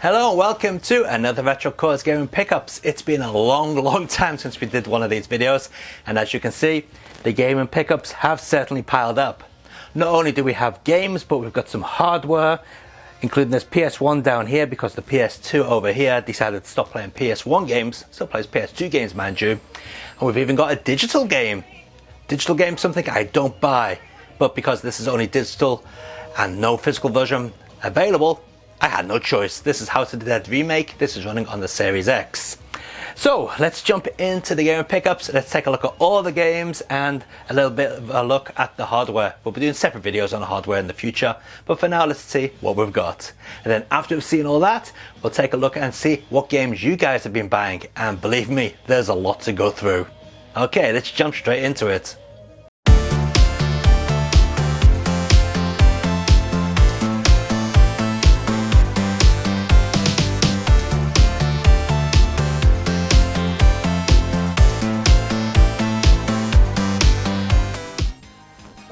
Hello and welcome to another Retro Cores Gaming Pickups. It's been a long time since we did one of these videos, and as you can see, the gaming pickups have certainly piled up. Not only do we have games, but we've got some hardware, including this PS1 down here because the PS2 over here decided to stop playing PS1 games, still plays PS2 games mind you. And we've even got a digital game. Digital game, something I don't buy, but because this is only digital and no physical version available, I had no choice. This is House of the Dead Remake. This is running on the Series X. So let's jump into the gaming pickups. Let's take a look at all the games and a little bit of a look at the hardware. We'll be doing separate videos on the hardware in the future, but for now let's see what we've got. And then after we've seen all that, we'll take a look and see what games you guys have been buying. And believe me, there's a lot to go through. Okay, let's jump straight into it.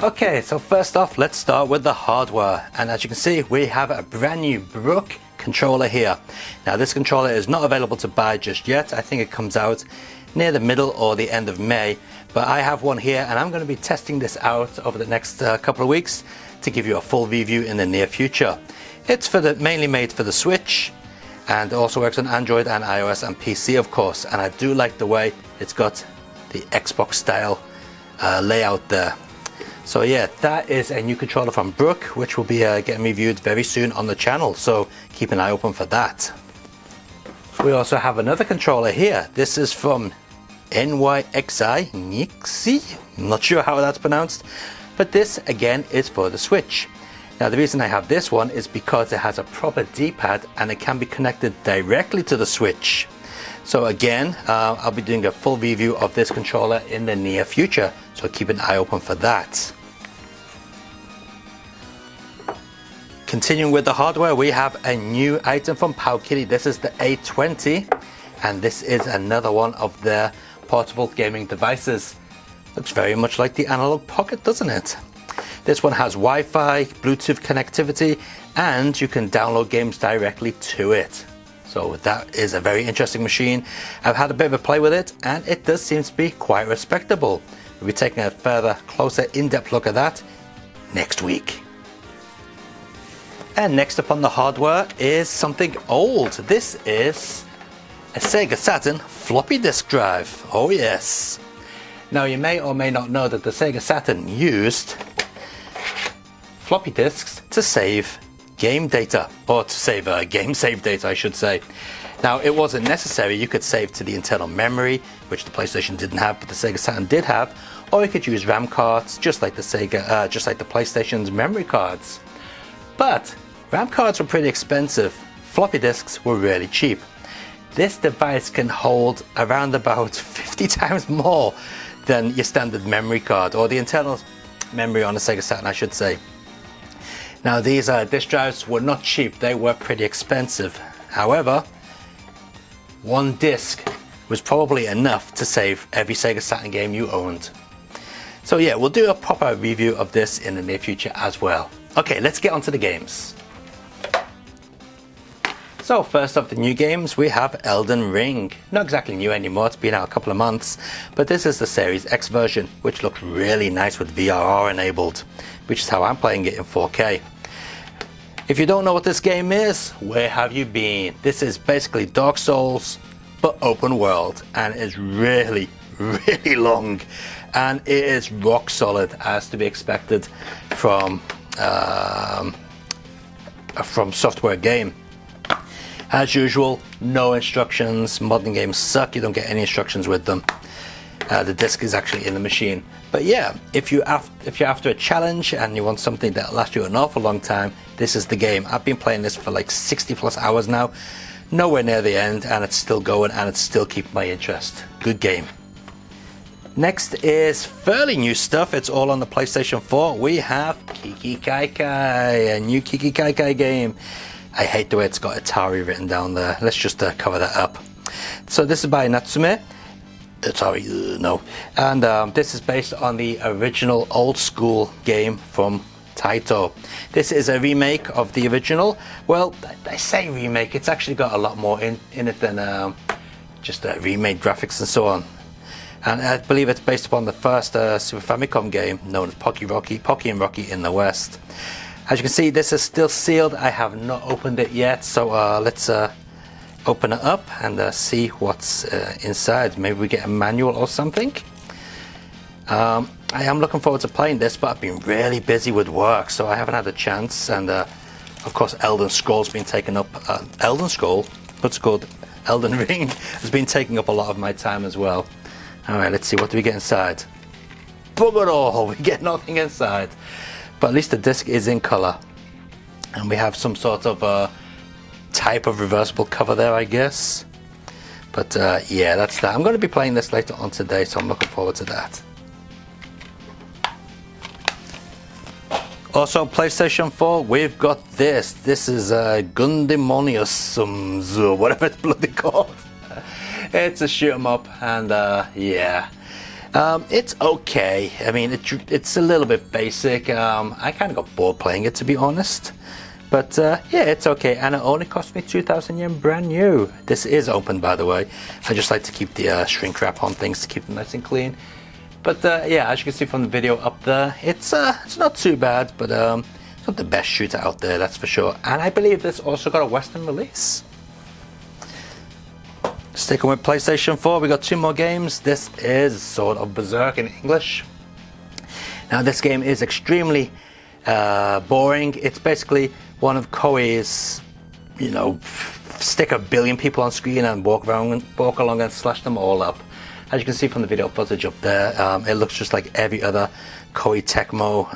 Okay, so first off, let's start with the hardware. And as you can see, we have a brand new Brook controller here. Now this controller is not available to buy just yet. I think it comes out near the middle or the end of May. But I have one here and I'm going to be testing this out over the next couple of weeks to give you a full review in the near future. It's mainly made for the Switch and also works on Android and iOS and PC of course. And I do like the way it's got the Xbox style layout there. So yeah, that is a new controller from Brook, which will be getting reviewed very soon on the channel, so keep an eye open for that. We also have another controller here. This is from NYXI, I'm not sure how that's pronounced, but this again is for the Switch. Now the reason I have this one is because it has a proper D-pad and it can be connected directly to the Switch. So again, I'll be doing a full review of this controller in the near future, so keep an eye open for that. Continuing with the hardware, we have a new item from Powkiddy. This is the A20, and this is another one of their portable gaming devices. Looks very much like the Analog Pocket, doesn't it? This one has Wi-Fi, Bluetooth connectivity, and you can download games directly to it. So that is a very interesting machine. I've had a bit of a play with it and it does seem to be quite respectable. We'll be taking a further, closer, in-depth look at that next week. And next up on the hardware is something old. This is a Sega Saturn floppy disk drive. Oh yes. Now you may or may not know that the Sega Saturn used floppy disks to save game data, or to save game save data I should say. Now it wasn't necessary. You could save to the internal memory, which the PlayStation didn't have, but the Sega Saturn did have, or you could use RAM cards, just like the PlayStation's memory cards. But RAM cards were pretty expensive. Floppy disks were really cheap. This device can hold around about 50 times more than your standard memory card, or the internal memory on the Sega Saturn I should say. Now these disk drives were not cheap, they were pretty expensive. However, one disc was probably enough to save every Sega Saturn game you owned. So yeah, we'll do a proper review of this in the near future as well. Okay, let's get onto the games. So first of the new games, we have Elden Ring. Not exactly new anymore, it's been out a couple of months, but this is the Series X version, which looks really nice with VRR enabled, which is how I'm playing it in 4K. If you don't know what this game is, where have you been? This is basically Dark Souls, but open world, and it's really long, and it is rock solid as to be expected from software game. As usual, no instructions. Modern games suck, you don't get any instructions with them. The disc is actually in the machine. But yeah, if you're after a challenge and you want something that'll last you an awful long time, this is the game. I've been playing this for like 60 plus hours now, nowhere near the end, and it's still going and it's still keeping my interest. Good game. Next is fairly new stuff. It's all on the PlayStation 4. We have Kiki Kai Kai, a new Kiki Kai Kai game. I hate the way it's got Atari written down there. Let's just cover that up. So this is by Natsume. And this is based on the original old school game from Taito. This is a remake of the original. Well, I say remake, it's actually got a lot more in it than just remade graphics and so on. And I believe it's based upon the first Super Famicom game known as Pocky and Rocky in the West. As you can see, this is still sealed. I have not opened it yet, so let's open it up and see what's inside. Maybe we get a manual or something. I am looking forward to playing this, but I've been really busy with work, so I haven't had a chance. And of course, Elden Scroll's been taking up. Elden Scroll, what's it called? Elden Ring has been taking up a lot of my time as well. All right, let's see, what do we get inside? Bugger all, we get nothing inside. But at least the disc is in color, and we have some sort of type of reversible cover there, I guess. But yeah, that's that. I'm going to be playing this later on today, so I'm looking forward to that. Also, PlayStation 4, we've got this. This is Gundemonius, whatever it's bloody called. It's a shoot 'em up, and yeah, it's okay. I mean, it's a little bit basic. I kind of got bored playing it, to be honest. But yeah, it's okay, and it only cost me 2,000 yen brand new. This is open, by the way. I just like to keep the shrink wrap on things to keep them nice and clean. But yeah, as you can see from the video up there, it's not too bad, but it's not the best shooter out there, that's for sure. And I believe this also got a Western release. Sticking with PlayStation 4, we got two more games. This is Sword of Berserk in English. Now this game is extremely boring. It's basically one of Koei's, you know, stick a billion people on screen and walk along and slash them all up. As you can see from the video footage up there, it looks just like every other Koei Tecmo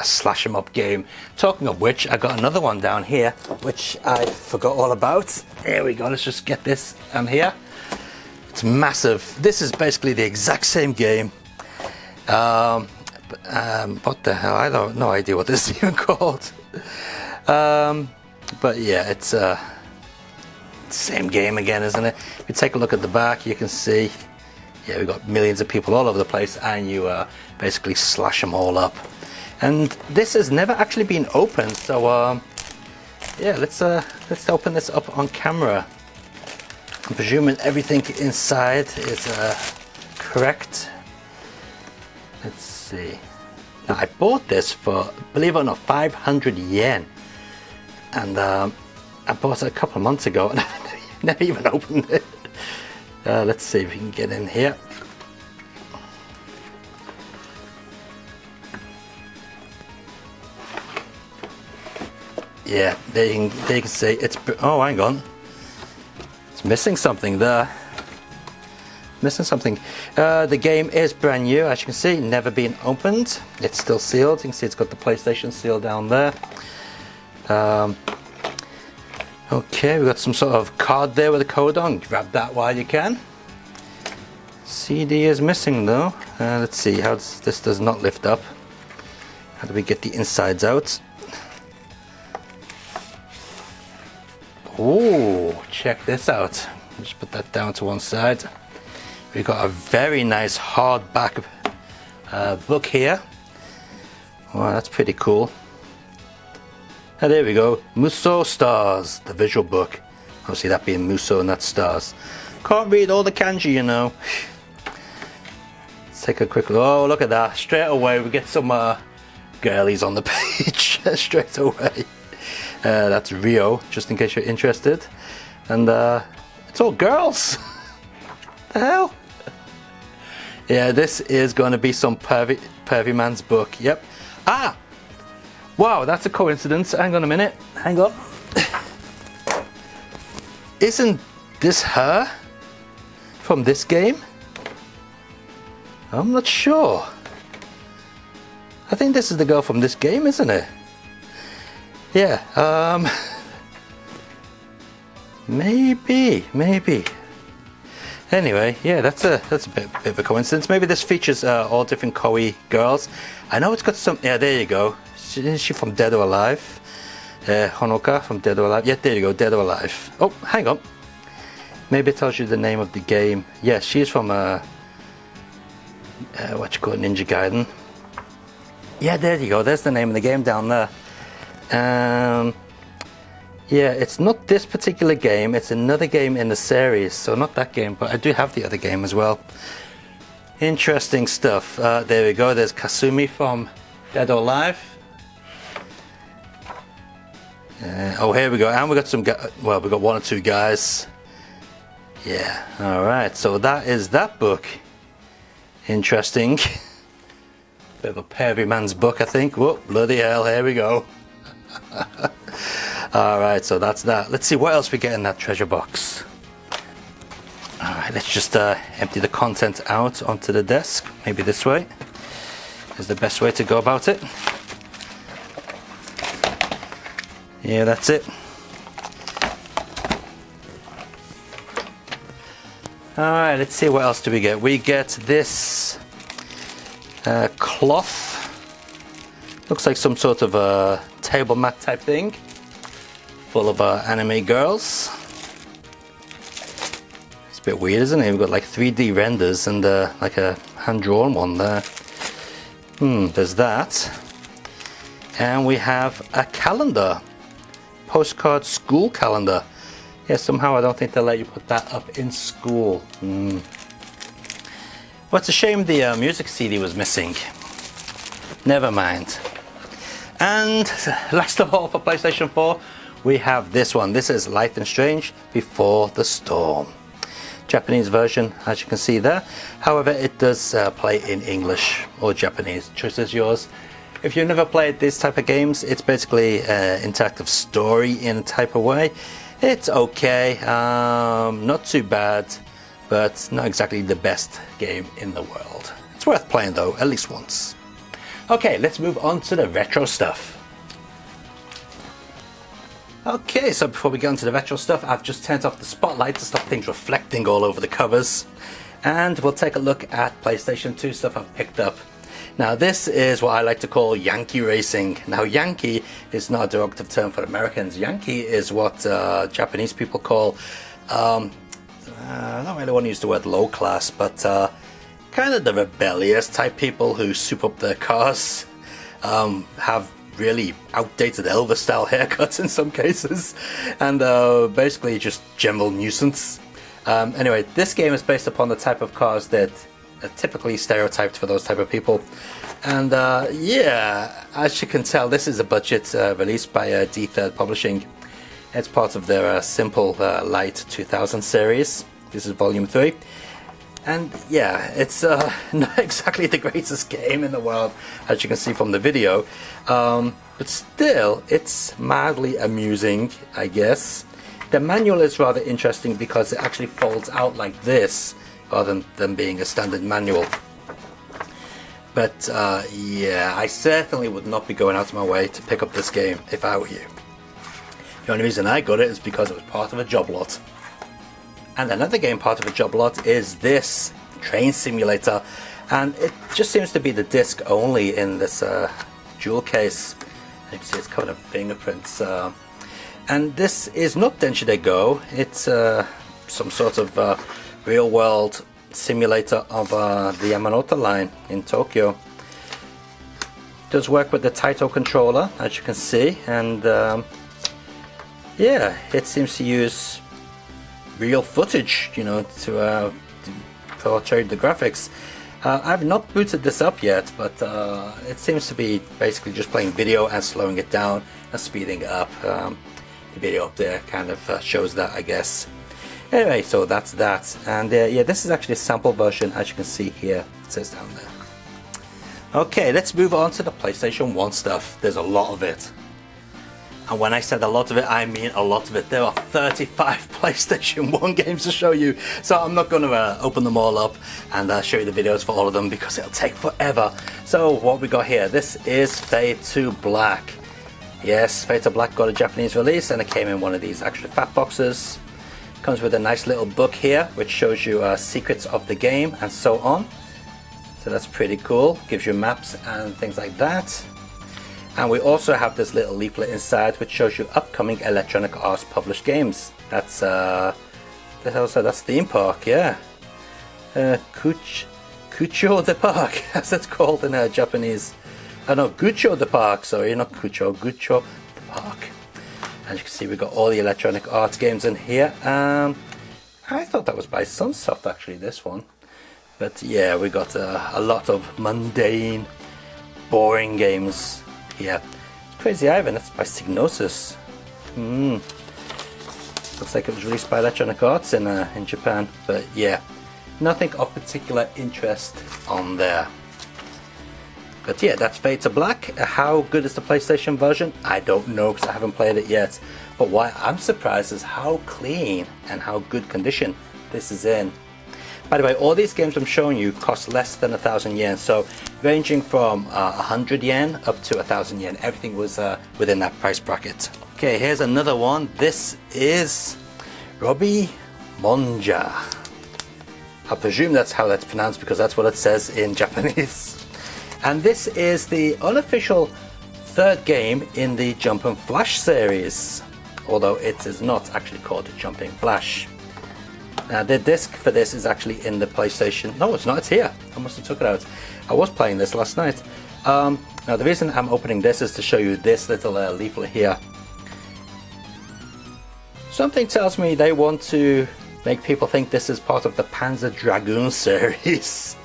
slash 'em up game. Talking of which, I got another one down here, which I forgot all about. There we go, let's just get this here. It's massive. This is basically the exact same game. What the hell? I don't no idea what this is even called. But yeah, it's same game again, isn't it? If you take a look at the back, you can see, yeah, we've got millions of people all over the place, and you basically slash them all up. And this has never actually been opened, so yeah, let's open this up on camera. I'm presuming everything inside is correct. Let's see. Now, I bought this for, believe it or not, 500 yen, and I bought it a couple of months ago, and I never even opened it. Let's see if we can get in here. Yeah, there you can see it's. Oh, hang on, it's missing something there. Missing something. The game is brand new, as you can see, never been opened. It's still sealed. You can see it's got the PlayStation seal down there. Okay, we've got some sort of card there with a code on. Grab that while you can. CD is missing though. Let's see how this does not lift up. How do we get the insides out? Oh, check this out. Just put that down to one side. We've got a very nice hardback book here. Wow, that's pretty cool. Oh, there we go. Muso Stars, the visual book. Obviously that being Muso and that's stars. Can't read all the kanji, you know. Let's take a quick look. Oh, look at that. Straight away we get some girlies on the page. Straight away. That's Rio, just in case you're interested. And it's all girls. The hell? Yeah, this is going to be some pervy man's book. Yep. Ah! Wow, that's a coincidence. Hang on a minute. Hang on. Isn't this her from this game? I'm not sure. I think this is the girl from this game, isn't it? Yeah, maybe. Anyway, yeah, that's a bit of a coincidence. Maybe this features all different Koei girls. I know it's got some. Yeah, there you go. Is she from Dead or Alive? Honoka from Dead or Alive. Yeah, there you go, Dead or Alive. Oh, hang on. Maybe it tells you the name of the game. Yeah, she's from what you call Ninja Gaiden. Yeah, there you go. There's the name of the game down there. Yeah, it's not this particular game. It's another game in the series. So not that game, but I do have the other game as well. Interesting stuff. There we go. There's Kasumi from Dead or Alive. Oh, here we go. And we got some. Well, we got one or two guys. Yeah. All right. So that is that book. Interesting. Bit of a pervy man's book, I think. Whoa, bloody hell! Here we go. All right. So that's that. Let's see what else we get in that treasure box. All right. Let's just empty the content out onto the desk. Maybe this way is the best way to go about it. Yeah, that's it. Alright, let's see what else do we get. We get this cloth. Looks like some sort of a table mat type thing. Full of anime girls. It's a bit weird, isn't it? We've got like 3D renders and like a hand-drawn one there. There's that. And we have a calendar. Postcard school calendar. Yeah, somehow I don't think they'll let you put that up in school. Well, it's a shame the music CD was missing. Never mind. And last of all for PlayStation 4, we have this one. This is Life is Strange Before the Storm. Japanese version, as you can see there. However, it does play in English or Japanese. Choice is yours. If you've never played this type of games, it's basically interactive story in a type of way. It's okay, not too bad, but not exactly the best game in the world. It's worth playing though, at least once. Okay, let's move on to the retro stuff. Okay, so before we get into the retro stuff, I've just turned off the spotlight to stop things reflecting all over the covers. And we'll take a look at PlayStation 2 stuff I've picked up. Now this is what I like to call Yankee racing. Now Yankee is not a derogative term for Americans. Yankee is what Japanese people call, I don't really want to use the word low class, but kind of the rebellious type people who soup up their cars, have really outdated Elvis style haircuts in some cases, and basically just general nuisance. Anyway, this game is based upon the type of cars that are typically stereotyped for those type of people. And yeah, as you can tell, this is a budget release by D3 Publishing. It's part of their Simple Light 2000 series. This is volume 3. And yeah, it's not exactly the greatest game in the world, as you can see from the video. But still, it's mildly amusing, I guess. The manual is rather interesting because it actually folds out like this, rather than being a standard manual. But yeah, I certainly would not be going out of my way to pick up this game if I were you. The only reason I got it is because it was part of a job lot. And another game part of a job lot is this train simulator, and it just seems to be the disc only in this jewel case. You can see it's covered in fingerprints. And this is not Densha de Go, it's some sort of real world simulator of the Yamanote line in Tokyo. It does work with the Taito controller, as you can see, and yeah, it seems to use real footage, you know, to portray the graphics. I've not booted this up yet, but it seems to be basically just playing video and slowing it down and speeding it up. The video up there kind of shows that, I guess. Anyway, so that's that, and yeah, this is actually a sample version, as you can see here, it says down there. Okay, let's move on to the PlayStation 1 stuff. There's a lot of it. And when I said a lot of it, I mean a lot of it. There are 35 PlayStation 1 games to show you, so I'm not going to open them all up and show you the videos for all of them because it'll take forever. So what we got here, this is Fade to Black. Yes, Fade to Black got a Japanese release, and it came in one of these extra fat boxes. Comes with a nice little book here which shows you secrets of the game and so on. So that's pretty cool, gives you maps and things like that. And we also have this little leaflet inside which shows you upcoming Electronic Arts published games. That's the hell is that? That's Theme Park, yeah. Kucho de Park, as it's called in Japanese. no, Gucho the Park, sorry, not Gucho the Park. As you can see, we've got all the Electronic Arts games in here. I thought that was by Sunsoft, actually, this one. But yeah, we got a lot of mundane, boring games here. Crazy Ivan, that's by Psygnosis. Looks like it was released by Electronic Arts in Japan. But yeah, nothing of particular interest on there. But yeah, that's Fade to Black. How good is the PlayStation version? I don't know because I haven't played it yet. But why I'm surprised is how clean and how good condition this is in. By the way, all these games I'm showing you cost less than 1,000 yen. So ranging from 100 yen up to 1,000 yen. Everything was within that price bracket. Okay, here's another one. This is Robi Monja. I presume that's how that's pronounced because that's what it says in Japanese. And this is the unofficial third game in the Jump and Flash series, although it is not actually called Jumping Flash. Now the disc for this is actually in the PlayStation. No, it's not, it's here. I must have took it out. I was playing this last night. Now the reason I'm opening this is to show you this little leaflet here. Something tells me they want to make people think this is part of the Panzer Dragoon series.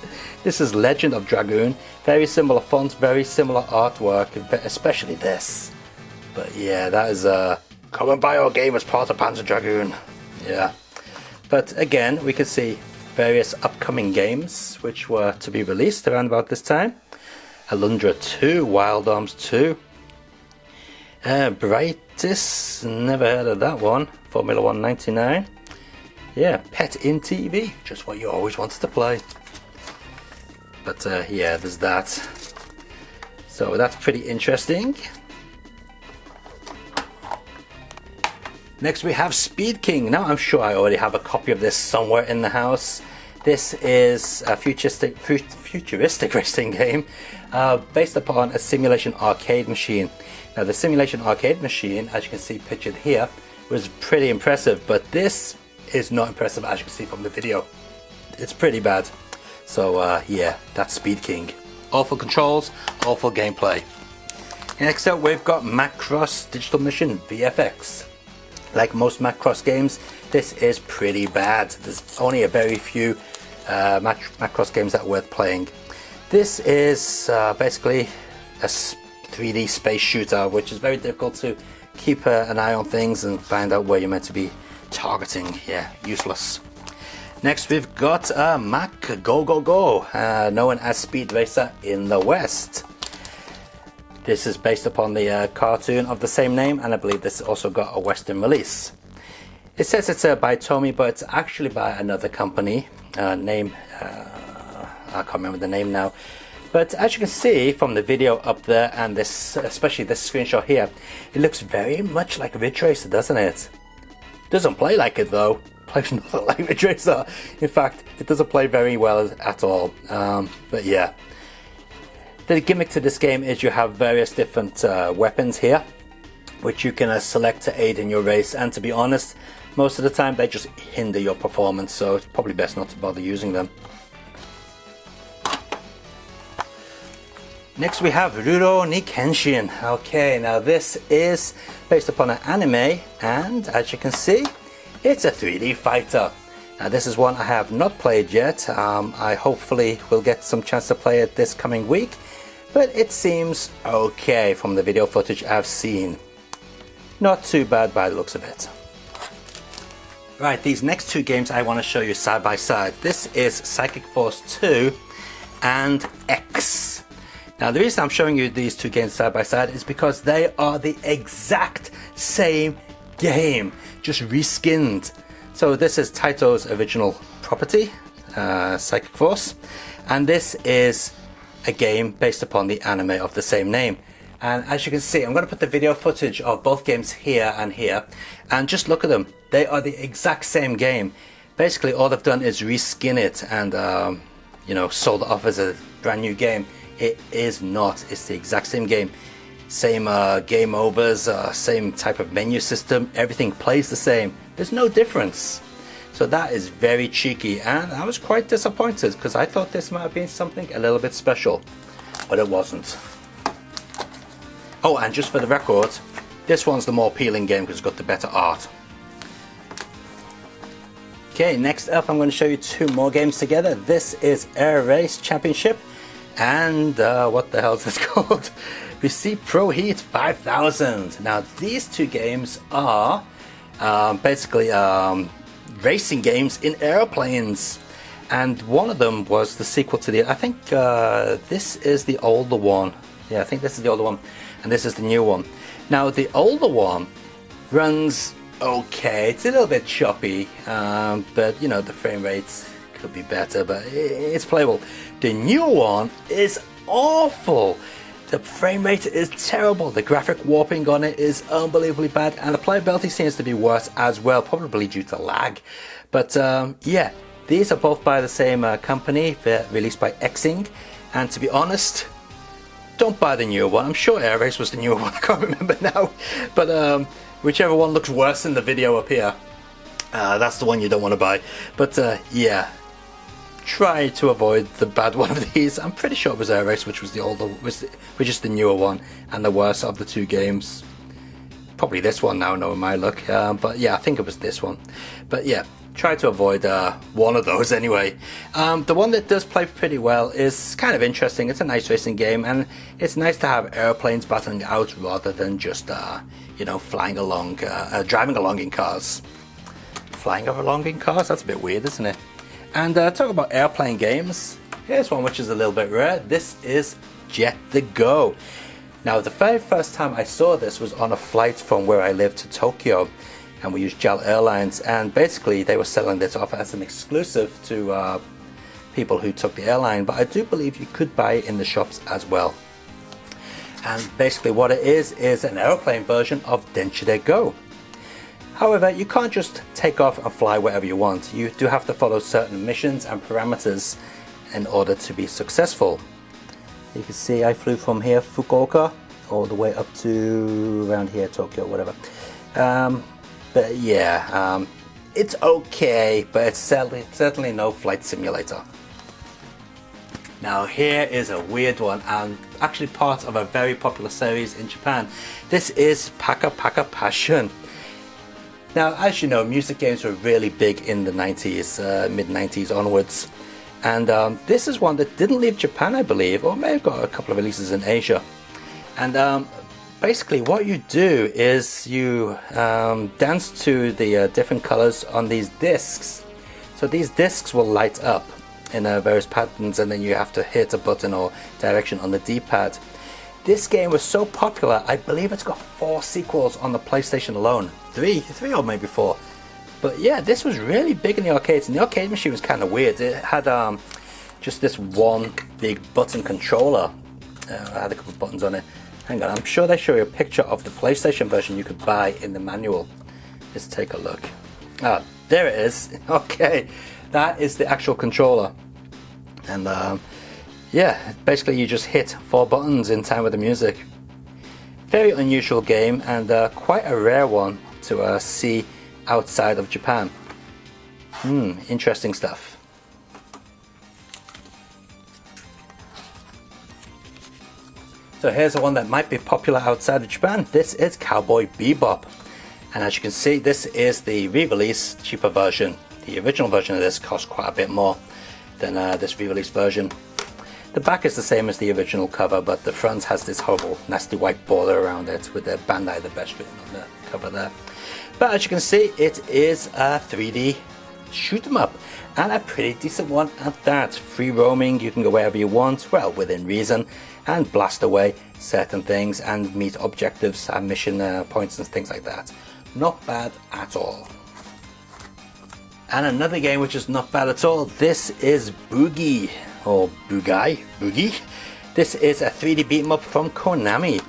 This is Legend of Dragoon. Very similar fonts, very similar artwork, especially this. But yeah, that is come and buy our game as part of Panzer Dragoon. Yeah. But again, we can see various upcoming games which were to be released around about this time. Alundra 2, Wild Arms 2. Brightis, never heard of that one. Formula 1 99. Yeah, Pet in TV, just what you always wanted to play. But yeah, there's that. So that's pretty interesting. Next we have Speed King. Now I'm sure I already have a copy of this somewhere in the house. This is a futuristic racing game based upon a simulation arcade machine. Now the simulation arcade machine, as you can see pictured here, was pretty impressive, but this is not impressive as you can see from the video. It's pretty bad. So yeah, that's Speed King. Awful controls, awful gameplay. Next up we've got Macross Digital Mission VFX. Like most Macross games, this is pretty bad. There's only a very few Macross games that are worth playing. This is basically a 3D space shooter, which is very difficult to keep an eye on things and find out where you're meant to be targeting. Yeah, useless. Next we've got Mac Go Go Go, known as Speed Racer in the West. This is based upon the cartoon of the same name, and I believe this also got a Western release. It says it's by Tomy, but it's actually by another company. I can't remember the name now. But as you can see from the video up there, and this, especially this screenshot here, it looks very much like Ridge Racer, doesn't it? Doesn't play like it though. Plays nothing like Ridge Racer. In fact, it doesn't play very well at all. But yeah. The gimmick to this game is you have various different weapons here, which you can select to aid in your race, and to be honest, most of the time they just hinder your performance, so it's probably best not to bother using them. Next we have Rurouni Kenshin. Okay, now this is based upon an anime, and as you can see, it's a 3D fighter. Now this is one I have not played yet. I hopefully will get some chance to play it this coming week, but it seems okay from the video footage I've seen. Not too bad by the looks of it. Right, these next two games I want to show you side by side. This is Psychic Force 2 and X. Now the reason I'm showing you these two games side by side is because they are the exact same game, just reskinned. So this is Taito's original property, Psychic Force, and this is a game based upon the anime of the same name. And as you can see, I'm going to put the video footage of both games here, and just look at them. They are the exact same game. Basically all they've done is reskin it and you know, sold it off as a brand new game. It is not. It's the exact same game. Same game overs, same type of menu system. Everything plays the same. There's no difference. So that is very cheeky, and I was quite disappointed because I thought this might have been something a little bit special, but it wasn't. Oh, and just for the record, this one's the more appealing game because it's got the better art. Okay, next up I'm going to show you two more games together. This is Air Race Championship and what the hell is this called? We see Pro Heat 5000. Now these two games are basically racing games in airplanes, and one of them was the sequel to the, I think this is the older one. Yeah, I think this is the older one and this is the new one. Now the older one runs okay, it's a little bit choppy, but you know, the frame rates could be better, but it's playable. The new one is awful. The frame rate is terrible, the graphic warping on it is unbelievably bad, and the playability seems to be worse as well, probably due to lag. But yeah, these are both by the same company. They're released by Xing, and to be honest, don't buy the newer one. I'm sure Air Race was the newer one, I can't remember now, but whichever one looks worse in the video up here, that's the one you don't want to buy. But yeah, try to avoid the bad one of these. I'm pretty sure it was Air Race, which was the older, which is the newer one and the worst of the two games. Probably this one now, knowing my luck. But yeah, I think it was this one. But yeah, try to avoid one of those anyway. The one that does play pretty well is kind of interesting. It's a nice racing game, and it's nice to have airplanes battling out rather than just you know, flying along, driving along in cars. Flying along in cars? That's a bit weird, isn't it? And talk about airplane games, here's one which is a little bit rare. This is Jet the Go. Now the very first time I saw this was on a flight from where I live to Tokyo, and we used JAL Airlines, and basically they were selling this off as an exclusive to people who took the airline, but I do believe you could buy it in the shops as well. And basically what it is an airplane version of Denchide Go. However, you can't just take off and fly wherever you want. You do have to follow certain missions and parameters in order to be successful. You can see I flew from here, Fukuoka, all the way up to around here, Tokyo, whatever. But yeah, it's okay, but it's certainly no flight simulator. Now here is a weird one, and actually part of a very popular series in Japan. This is Paka Paka Passion. Now, as you know, music games were really big in the 90s, mid-90s onwards. And this is one that didn't leave Japan, I believe, or may have got a couple of releases in Asia. And basically what you do is you dance to the different colors on these discs. So these discs will light up in various patterns, and then you have to hit a button or direction on the D-pad. This game was so popular, I believe it's got 4 sequels on the PlayStation alone. 3 or maybe 4. But yeah, this was really big in the arcades, and the arcade machine was kind of weird. It had just this one big button controller. It had a couple of buttons on it. Hang on, I'm sure they show you a picture of the PlayStation version you could buy in the manual. Let's take a look. Ah, there it is. Okay, that is the actual controller. And yeah, basically you just hit 4 buttons in time with the music. Very unusual game, and quite a rare one to see outside of Japan. Interesting stuff. So here's the one that might be popular outside of Japan. This is Cowboy Bebop. And as you can see, this is the re-release, cheaper version. The original version of this cost quite a bit more than this re-release version. The back is the same as the original cover, but the front has this horrible, nasty white border around it with the Bandai the Best written on the cover there. But as you can see, it is a 3D shoot 'em up, and a pretty decent one at that. Free roaming, you can go wherever you want, well, within reason, and blast away certain things and meet objectives and mission points and things like that. Not bad at all. And another game which is not bad at all, this is Boogie, or Boogie. This is a 3D beat 'em up from Konami.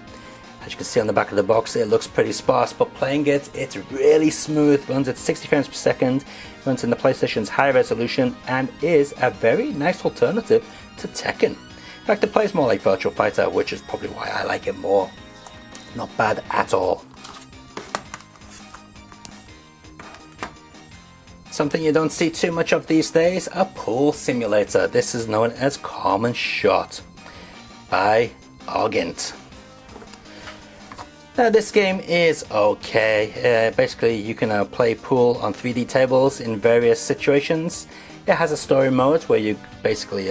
As you can see on the back of the box, it looks pretty sparse, but playing it, it's really smooth, runs at 60 frames per second, runs in the PlayStation's high resolution, and is a very nice alternative to Tekken. In fact, it plays more like Virtua Fighter, which is probably why I like it more. Not bad at all. Something you don't see too much of these days, a pool simulator. This is known as Common Shot by Argent. Now this game is okay. Basically you can play pool on 3D tables in various situations. It has a story mode where you basically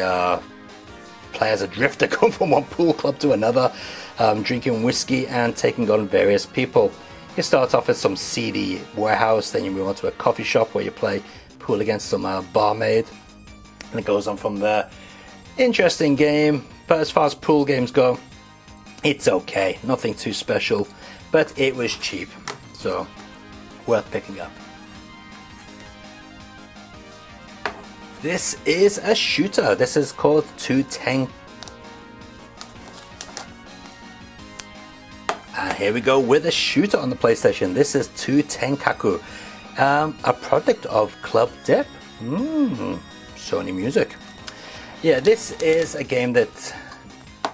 play as a drifter going from one pool club to another, drinking whiskey and taking on various people. You start off at some seedy warehouse, then you move on to a coffee shop where you play pool against some barmaid, and it goes on from there. Interesting game, but as far as pool games go, it's okay, nothing too special, but it was cheap, so worth picking up. This is a shooter. This is called 210. And here we go with a shooter on the PlayStation. This is 210kaku, a product of Club Dip. Sony Music. Yeah, this is a game that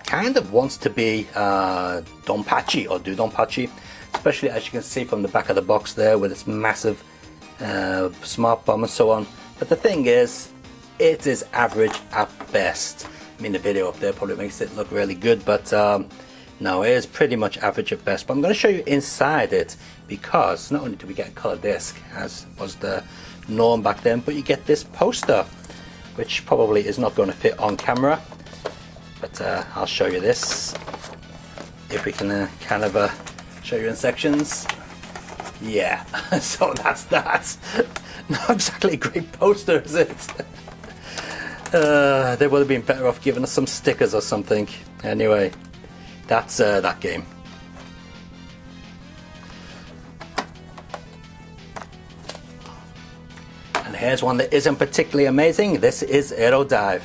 kind of wants to be Donpachi or Dudonpachi, especially as you can see from the back of the box there with its massive smart bomb and so on. But the thing is, it is average at best. I mean, the video up there probably makes it look really good, but no, it is pretty much average at best. But I'm going to show you inside it, because not only do we get a color disc, as was the norm back then, but you get this poster, which probably is not going to fit on camera. But I'll show you this, if we can kind of show you in sections. Yeah, so that's that. Not exactly a great poster, is it? They would have been better off giving us some stickers or something. Anyway, that's that game. And here's one that isn't particularly amazing. This is Aero Dive.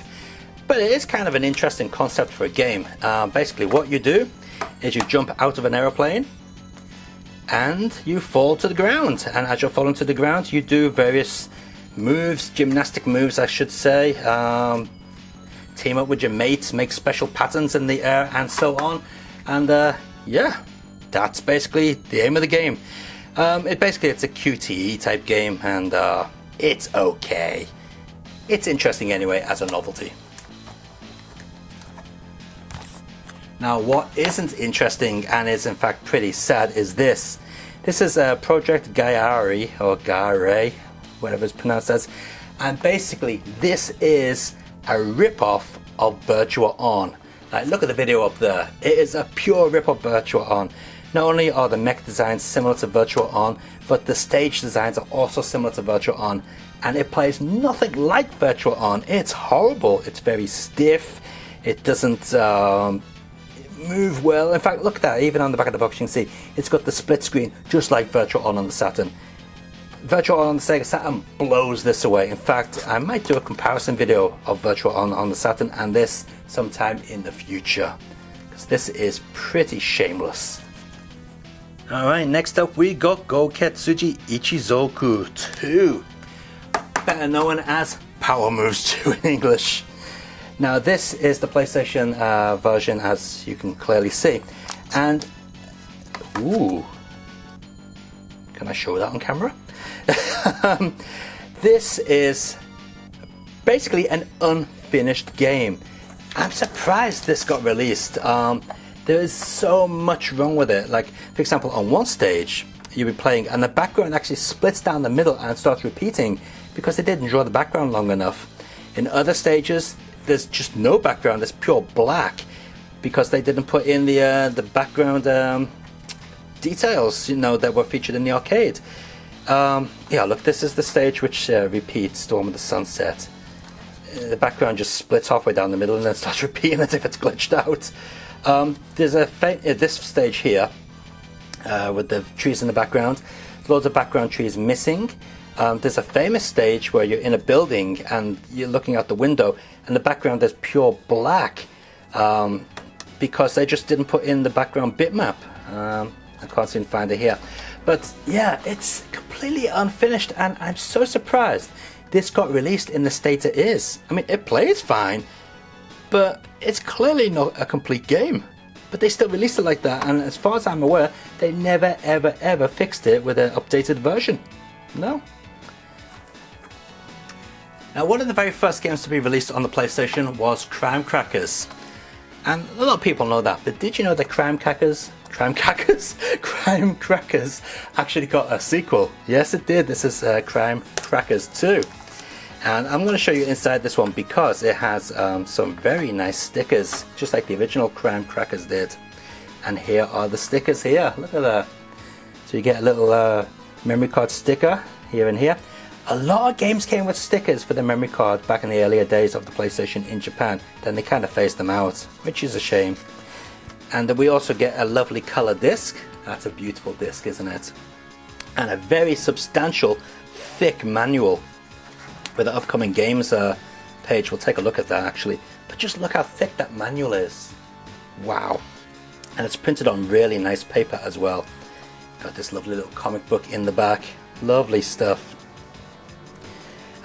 But it is kind of an interesting concept for a game. Basically what you do is you jump out of an aeroplane and you fall to the ground. And as you're falling to the ground, you do various moves, gymnastic moves I should say. Team up with your mates, make special patterns in the air and so on. And yeah, that's basically the aim of the game. It's a QTE type game, and it's okay. It's interesting anyway as a novelty. Now what isn't interesting and is in fact pretty sad is this. This is Project Gayari, or Gare, whatever it's pronounced as, and basically this is a rip-off of Virtua On. Like, look at the video up there. It is a pure rip-off of Virtua On. Not only are the mech designs similar to Virtua On, but the stage designs are also similar to Virtua On, and it plays nothing like Virtua On. It's horrible. It's very stiff. It doesn't move well. In fact, look at that. Even on the back of the box you can see it's got the split screen just like Virtua On the Saturn. Virtua On the Sega Saturn blows this away. In fact, I might do a comparison video of Virtua On the Saturn and this sometime in the future, because this is pretty shameless. Alright, next up we got Goketsuji Ichizoku 2, better known as Power Moves 2 in English. Now this is the PlayStation version, as you can clearly see, and ooh, can I show that on camera? This is basically an unfinished game. I'm surprised this got released. There is so much wrong with it. Like, for example, on one stage you'll be playing and the background actually splits down the middle and starts repeating because they didn't draw the background long enough. In other stages there's just no background, it's pure black because they didn't put in the background details, you know, that were featured in the arcade. Yeah, look, this is the stage which repeats Storm of the Sunset. The background just splits halfway down the middle and then starts repeating as if it's glitched out. There's this stage here with the trees in the background. Loads of background trees missing. There's a famous stage where you're in a building and you're looking out the window and the background is pure black because they just didn't put in the background bitmap. I can't seem to find it here. But yeah, it's completely unfinished and I'm so surprised this got released in the state it is. I mean, it plays fine, but it's clearly not a complete game. But they still released it like that, and as far as I'm aware, they never ever fixed it with an updated version. No. Now, one of the very first games to be released on the PlayStation was Crime Crackers. And a lot of people know that, but did you know that Crime Crackers actually got a sequel? Yes, it did. This is Crime Crackers 2. And I'm going to show you inside this one because it has some very nice stickers, just like the original Crime Crackers did. And here are the stickers here. Look at that. So you get a little memory card sticker here and here. A lot of games came with stickers for the memory card back in the earlier days of the PlayStation in Japan. Then they kind of phased them out, which is a shame. And we also get a lovely color disc. That's a beautiful disc, isn't it? And a very substantial, thick manual with the upcoming games page. We'll take a look at that actually. But just look how thick that manual is. Wow. And it's printed on really nice paper as well. Got this lovely little comic book in the back. Lovely stuff.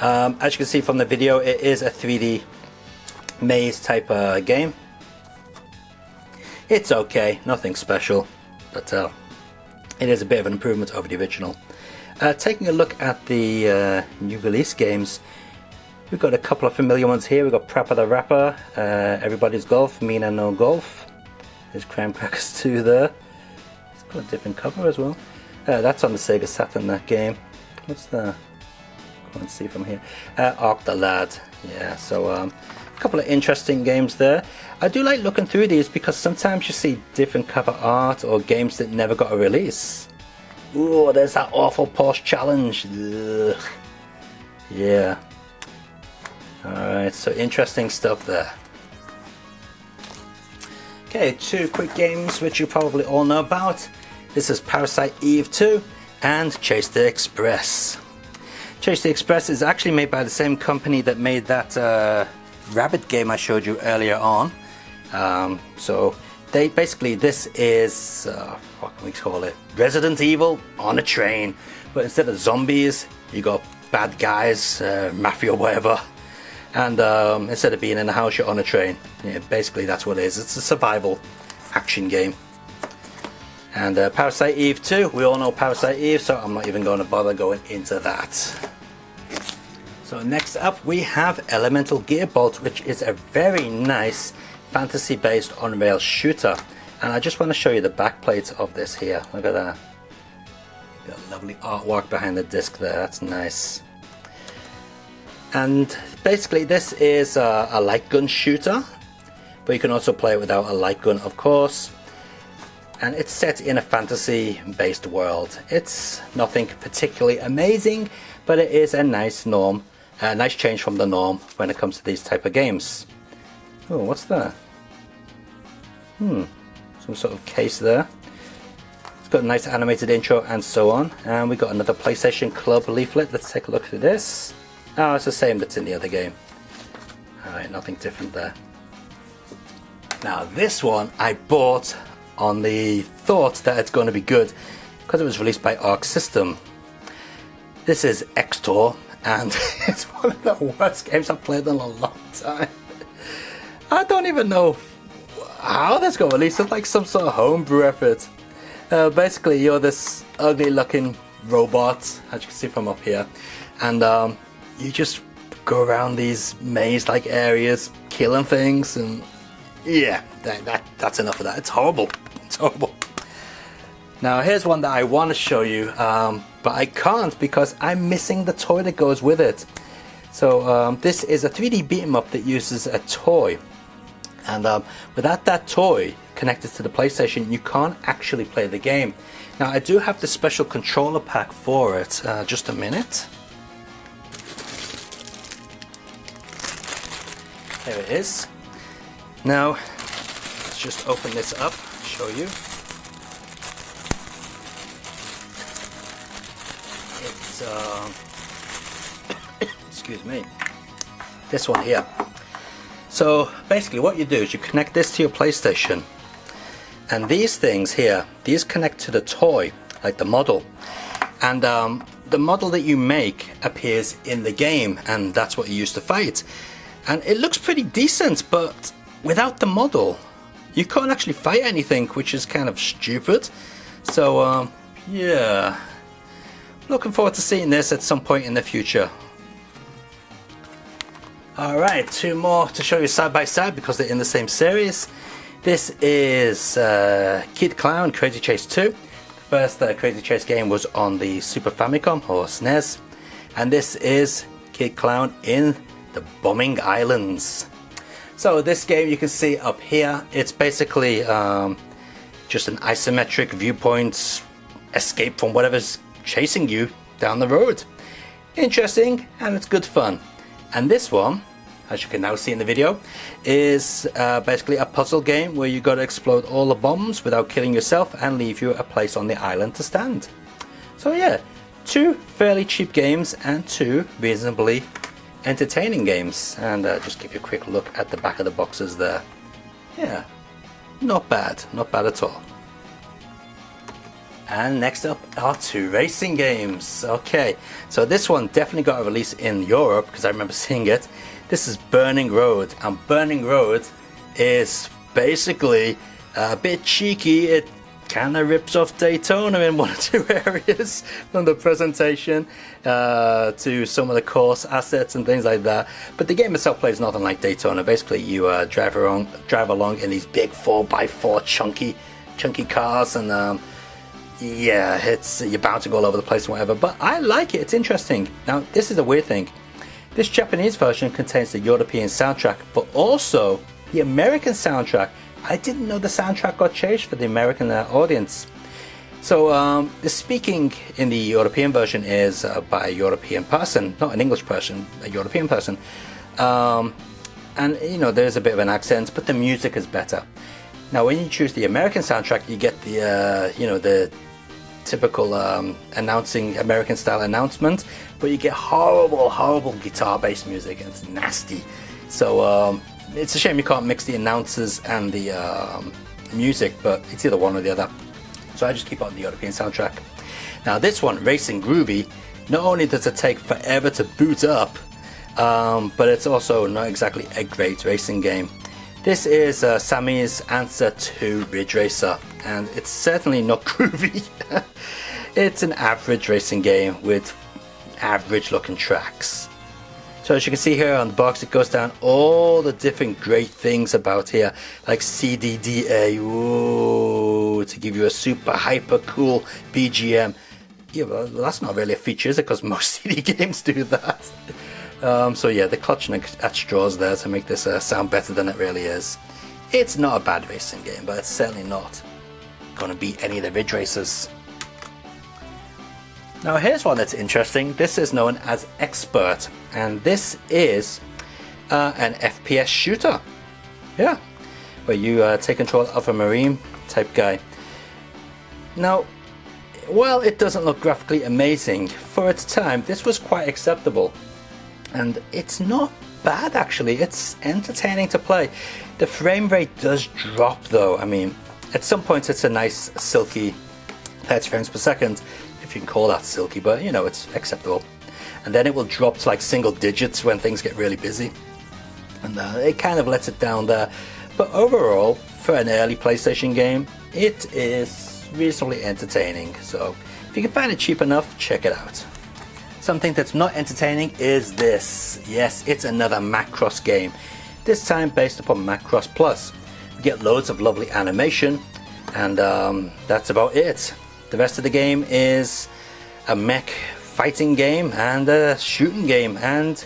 As you can see from the video, it is a 3D maze type game. It's okay, nothing special, but it is a bit of an improvement over the original. Taking a look at the new release games, we've got a couple of familiar ones here. We've got Prappa the Rapper, Everybody's Golf, Mina No Golf. There's Crime Crackers 2 there. It's got a different cover as well. That's on the Sega Saturn, that game. What's that? Let's see from here. Ark the Lad. Yeah, so a couple of interesting games there. I do like looking through these because sometimes you see different cover art or games that never got a release. Ooh, there's that awful Porsche challenge. Ugh. Yeah. Alright, so interesting stuff there. Okay, two quick games which you probably all know about. This is Parasite Eve 2 and Chase the Express. Chase the Express is actually made by the same company that made that rabbit game I showed you earlier on. So they basically, this is what can we call it? Resident Evil on a train, but instead of zombies, you got bad guys, mafia, whatever. And instead of being in a house, you're on a train. Yeah, basically that's what it is. It's a survival action game. And Parasite Eve 2, we all know Parasite Eve, so I'm not even going to bother going into that. So next up we have Elemental Gearbolt, which is a very nice fantasy-based on-rail shooter. And I just want to show you the back plate of this here. Look at that. Got lovely artwork behind the disc there, that's nice. And basically this is a light gun shooter, but you can also play it without a light gun, of course. And it's set in a fantasy-based world. It's nothing particularly amazing, but it is a nice nice change from the norm when it comes to these type of games. Oh, what's that? Some sort of case there. It's got a nice animated intro and so on. And we got another PlayStation Club leaflet. Let's take a look at this. Oh, it's the same that's in the other game. Alright, nothing different there. Now this one I bought on the thought that it's going to be good because it was released by Arc System. This is Xtor, and it's one of the worst games I've played in a long time. I don't even know how this got released. It's like some sort of homebrew effort. Basically, you're this ugly looking robot, as you can see from up here, and you just go around these maze-like areas, killing things, and yeah, that's enough of that. It's horrible. It's horrible. Now here's one that I want to show you, but I can't because I'm missing the toy that goes with it. So this is a 3D beat 'em up that uses a toy, and without that toy connected to the PlayStation, you can't actually play the game. Now I do have the special controller pack for it. Just a minute. There it is. Now let's just open this up, show you. It's excuse me, this one here. So basically what you do is you connect this to your PlayStation, and these things here, these connect to the toy, like the model, and the model that you make appears in the game, and that's what you use to fight. And it looks pretty decent, but without the model you can't actually fight anything, which is kind of stupid. So yeah, looking forward to seeing this at some point in the future. Alright, two more to show you side by side because they're in the same series. This is Kid Clown Crazy Chase 2. The first Crazy Chase game was on the Super Famicom or SNES. And this is Kid Clown in the Bombing Islands. So this game you can see up here, it's basically just an isometric viewpoint escape from whatever's chasing you down the road. Interesting, and it's good fun. And this one, as you can now see in the video, is basically a puzzle game where you got to explode all the bombs without killing yourself and leave you a place on the island to stand. So yeah, two fairly cheap games and two reasonably entertaining games. And just give you a quick look at the back of the boxes there. Yeah, not bad at all. And next up are two racing games. Okay, so this one definitely got a release in Europe because I remember seeing it. This is Burning Road, and Burning Road is basically a bit cheeky. It kind of rips off Daytona in one or two areas, from the presentation to some of the course assets and things like that. But the game itself plays nothing like Daytona. Basically, you drive along in these big 4x4 chunky cars, and yeah, you're bouncing all over the place and whatever. But I like it. It's interesting. Now, this is a weird thing. This Japanese version contains the European soundtrack, but also the American soundtrack. I didn't know the soundtrack got changed for the American audience. So the speaking in the European version is by a European person, not an English person, a European person. And you know, there's a bit of an accent, but the music is better. Now, when you choose the American soundtrack, you get the you know, the typical announcing American style announcement, but you get horrible guitar based music, and it's nasty. So it's a shame you can't mix the announcers and the music, but it's either one or the other. So I just keep on the European soundtrack. Now this one, Racing Groovy, not only does it take forever to boot up, but it's also not exactly a great racing game. This is Sammy's answer to Ridge Racer, and it's certainly not groovy. It's an average racing game with average looking tracks. So as you can see here on the box, it goes down all the different great things about here, like CDDA, ooh, to give you a super hyper cool BGM. Yeah, well, that's not really a feature, is it? Because most CD games do that. So yeah, they're clutching at straws there to make this sound better than it really is. It's not a bad racing game, but it's certainly not going to beat any of the Ridge Racers. Now here's one that's interesting. This is known as Expert, and this is an FPS shooter. Yeah, where you take control of a marine type guy. Now, while it doesn't look graphically amazing, for its time this was quite acceptable. And it's not bad actually, it's entertaining to play. The frame rate does drop though. I mean, at some points it's a nice silky 30 frames per second, if you can call that silky, but you know, it's acceptable. And then it will drop to like single digits when things get really busy. And it kind of lets it down there. But overall, for an early PlayStation game, it is reasonably entertaining. So if you can find it cheap enough, check it out. Something that's not entertaining is this. Yes, it's another Macross game. This time based upon Macross Plus. You get loads of lovely animation, and that's about it. The rest of the game is a mech fighting game and a shooting game, and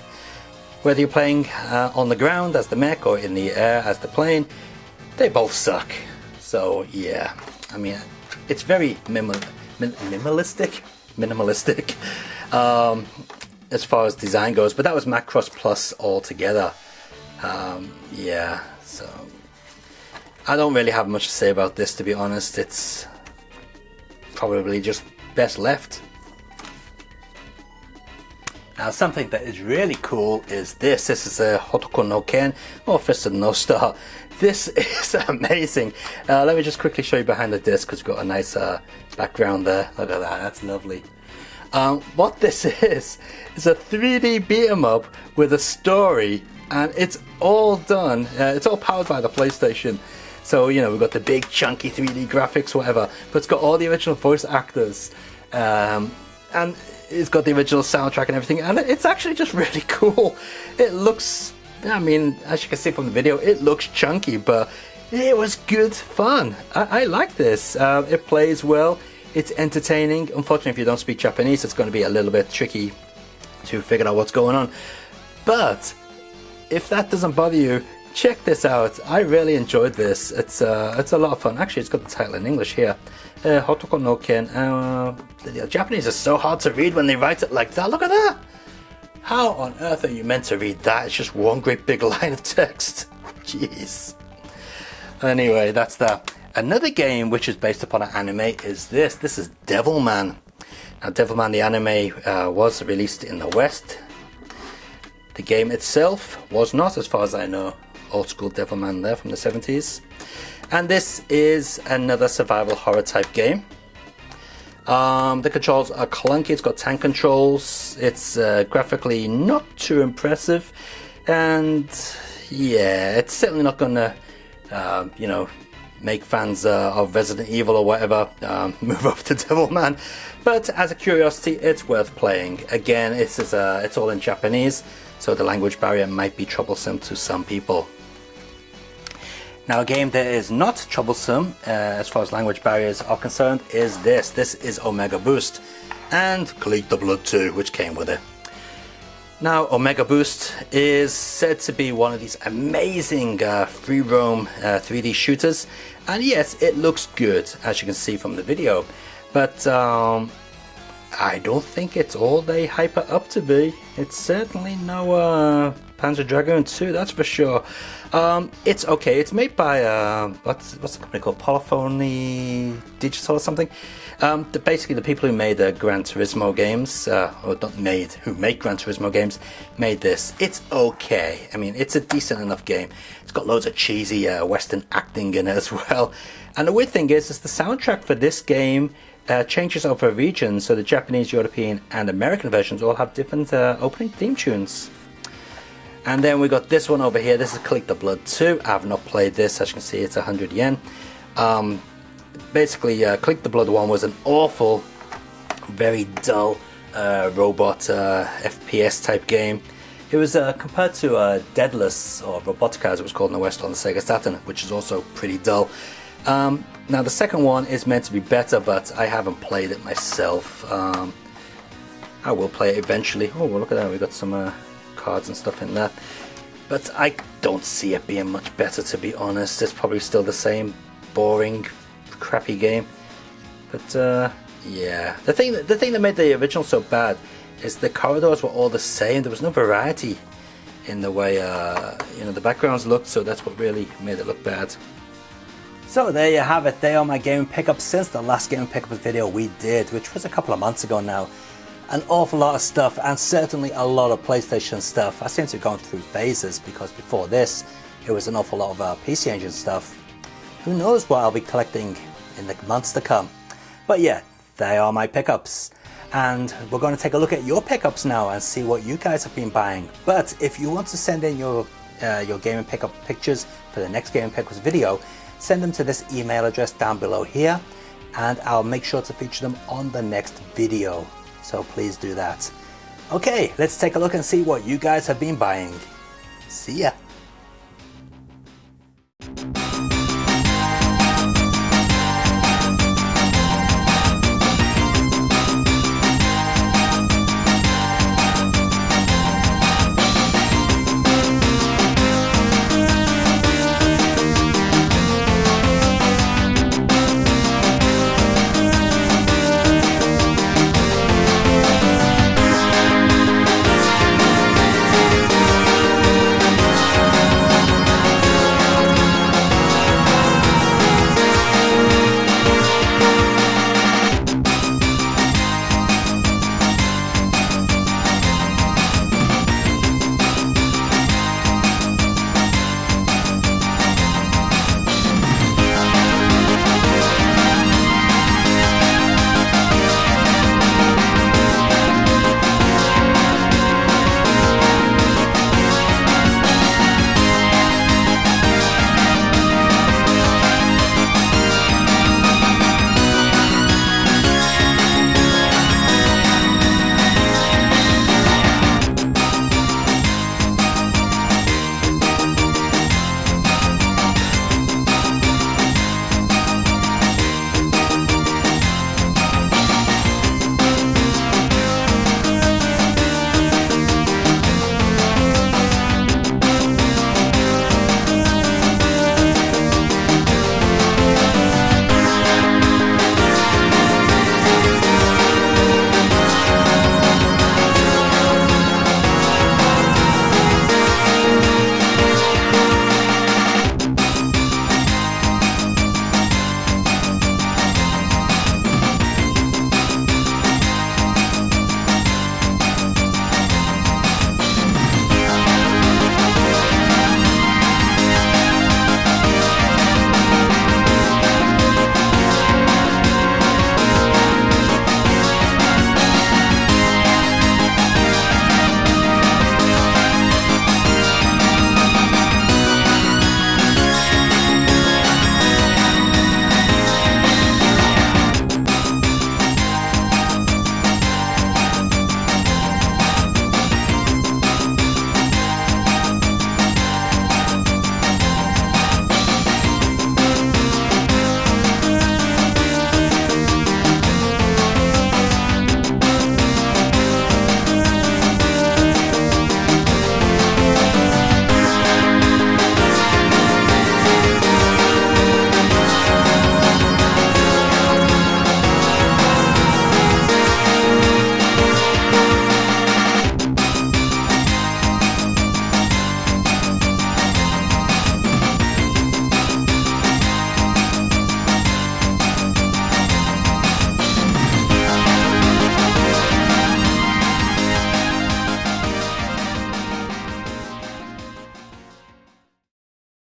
whether you're playing on the ground as the mech or in the air as the plane, they both suck. So yeah, I mean, it's very minimalistic as far as design goes, but that was Macross Plus altogether. Yeah, so I don't really have much to say about this, to be honest. It's probably just best left. Now something that is really cool is this. This is a Hotoko no Ken, or Fist of No Star. This is amazing. Let me just quickly show you behind the disc, because we've got a nice background there. Look at that, that's lovely. What this is a 3D beat 'em up with a story, and it's all done. It's all powered by the PlayStation. So, you know, we've got the big chunky 3D graphics, whatever, but it's got all the original voice actors, and it's got the original soundtrack and everything, and it's actually just really cool. It looks I mean, as you can see from the video, it looks chunky, but it was good fun. I like this. It plays well. It's entertaining. Unfortunately, if you don't speak Japanese, it's going to be a little bit tricky to figure out what's going on. But if that doesn't bother you, check this out. I really enjoyed this. It's a lot of fun. Actually, it's got the title in English here. Hotoko no Ken. The Japanese is so hard to read when they write it like that. Look at that. How on earth are you meant to read that? It's just one great big line of text. Jeez. Anyway, that's that. Another game which is based upon an anime is this. This is Devilman. Now, Devilman, the anime, was released in the West. The game itself was not, as far as I know. Old school Devilman there from the 70s. And this is another survival horror type game. The controls are clunky. It's got tank controls. It's graphically not too impressive, and yeah, it's certainly not gonna make fans of Resident Evil or whatever move over to Devilman. But as a curiosity, it's worth playing. Again, it's all in Japanese, so the language barrier might be troublesome to some people. Now, a game that is not troublesome as far as language barriers are concerned is this. This is Omega Boost and Collect the Blood 2, which came with it. Now, Omega Boost is said to be one of these amazing free roam 3D shooters, and yes, it looks good, as you can see from the video, but I don't think it's all they hype it up to be. It's certainly no Panzer Dragoon 2, that's for sure. It's okay. It's made by what's the company called? Polyphony Digital or something. Basically, the people who made the Gran Turismo games, or not made, who make Gran Turismo games, made this. It's okay. I mean, it's a decent enough game. It's got loads of cheesy Western acting in it as well. And the weird thing is the soundtrack for this game changes over regions. So the Japanese, European, and American versions all have different opening theme tunes. And then we got this one over here. This is Collect the Blood 2. I have not played this. As you can see, it's 100 yen. Basically, Collect the Blood 1 was an awful, very dull robot FPS type game. It was compared to Deadless, or Robotica as it was called in the West, on the Sega Saturn, which is also pretty dull. Now, the second one is meant to be better, but I haven't played it myself. I will play it eventually. Oh, well, look at that. We got some cards and stuff in there, but I don't see it being much better, to be honest. It's probably still the same boring, crappy game. But yeah, the thing that made the original so bad is the corridors were all the same. There was no variety in the way the backgrounds looked, so that's what really made it look bad. So there you have it. They are my gaming pickups since the last gaming pickups video we did, which was a couple of months ago now. An awful lot of stuff, and certainly a lot of PlayStation stuff. I seem to be going through phases, because before this it was an awful lot of PC Engine stuff. Who knows what I'll be collecting in the months to come. But yeah, they are my pickups, and we're going to take a look at your pickups now and see what you guys have been buying. But if you want to send in your gaming pickup pictures for the next gaming pickups video, send them to this email address down below here, and I'll make sure to feature them on the next video. So please do that. Okay, let's take a look and see what you guys have been buying. See ya.